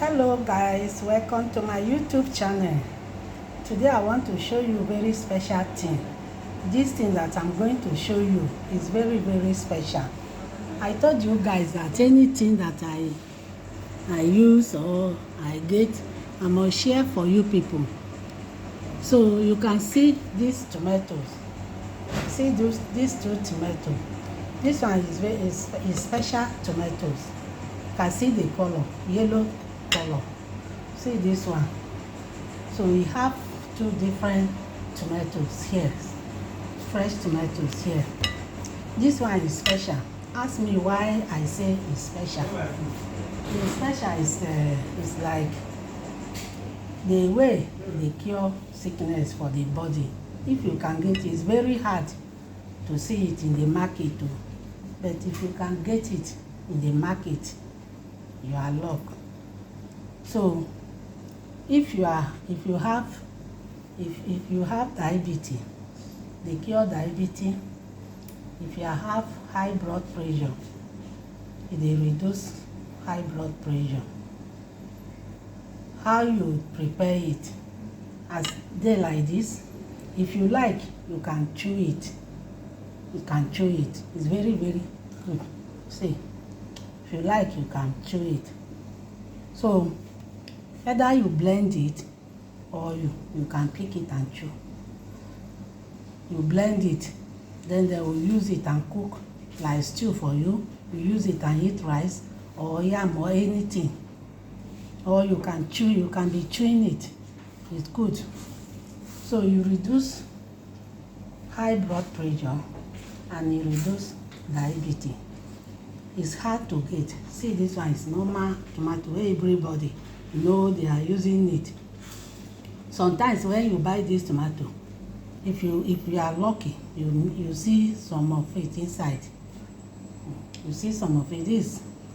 Hello guys, welcome to my YouTube channel. Today I want to show you a very special thing. This thing that I'm going to show you is very special. I told you guys that anything that I use or I get, I must share for you people. So you can see these tomatoes. See these two tomatoes. This one is special tomatoes. You can see the color, yellow color. See this one. So we have two different tomatoes here, fresh tomatoes here. This one is special. Ask me why I say it's special. The special is like the way they cure sickness for the body. If you can get it, it's very hard to see it in the market too. But if you can get it in the market, you are lucky. So if you have diabetes, they cure diabetes. If you have high blood pressure, they reduce high blood pressure. How you prepare it? As they like this, if you like, you can chew it. You can chew it. It's very good. See, if you like, you can chew it. So either you blend it or you can pick it and chew. You blend it, then they will use it and cook like stew for you. You use it and eat rice or yam or anything. Or you can chew, you can be chewing it. It's good. So you reduce high blood pressure and you reduce diabetes. It's hard to get. See, this one is normal tomato. Everybody know they are using it. Sometimes when you buy this tomato, if you are lucky, you see some of it inside. You see some of it.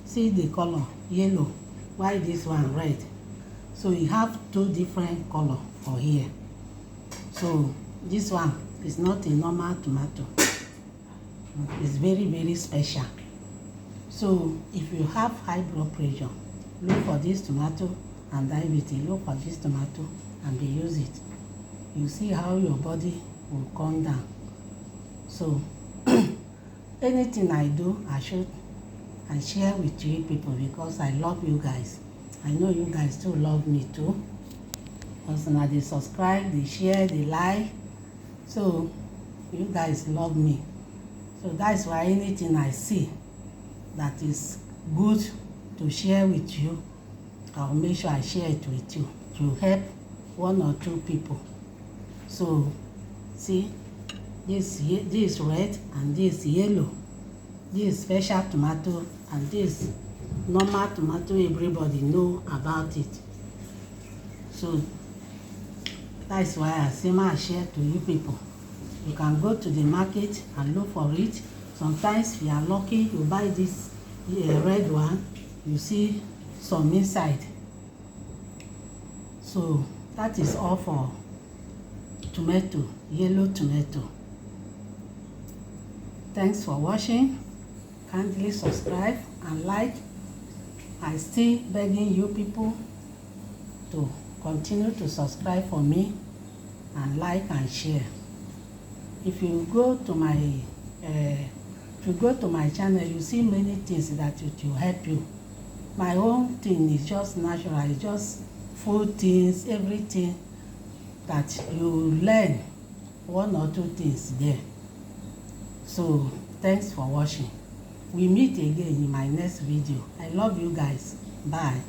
See the color yellow. Why this one red? So you have two different color for here. So this one is not a normal tomato. It's very special. So if you have high blood pressure, look for this tomato, and diabetes, look for this tomato and use it. You see how your body will calm down. So anything I do, I share with you people because I love you guys. I know you guys too love me too. Also now they subscribe, they share, they like. So you guys love me. So that's why anything I see that is good to share with you, I'll make sure I share it with you to help one or two people. So see, this red and this yellow. This special tomato and this normal tomato, everybody know about it. So that's why I share to you people. You can go to the market and look for it. Sometimes if you are lucky, you buy this red one, you see some inside. So that is all for tomato, yellow tomato. Thanks for watching. Kindly subscribe and like. I still begging you people to continue to subscribe for me and like and share. If you go to my channel, you see many things that it will help you. My own thing is just natural. It's just food things, everything that you learn one or two things there. So thanks for watching. We meet again in my next video. I love you guys. Bye.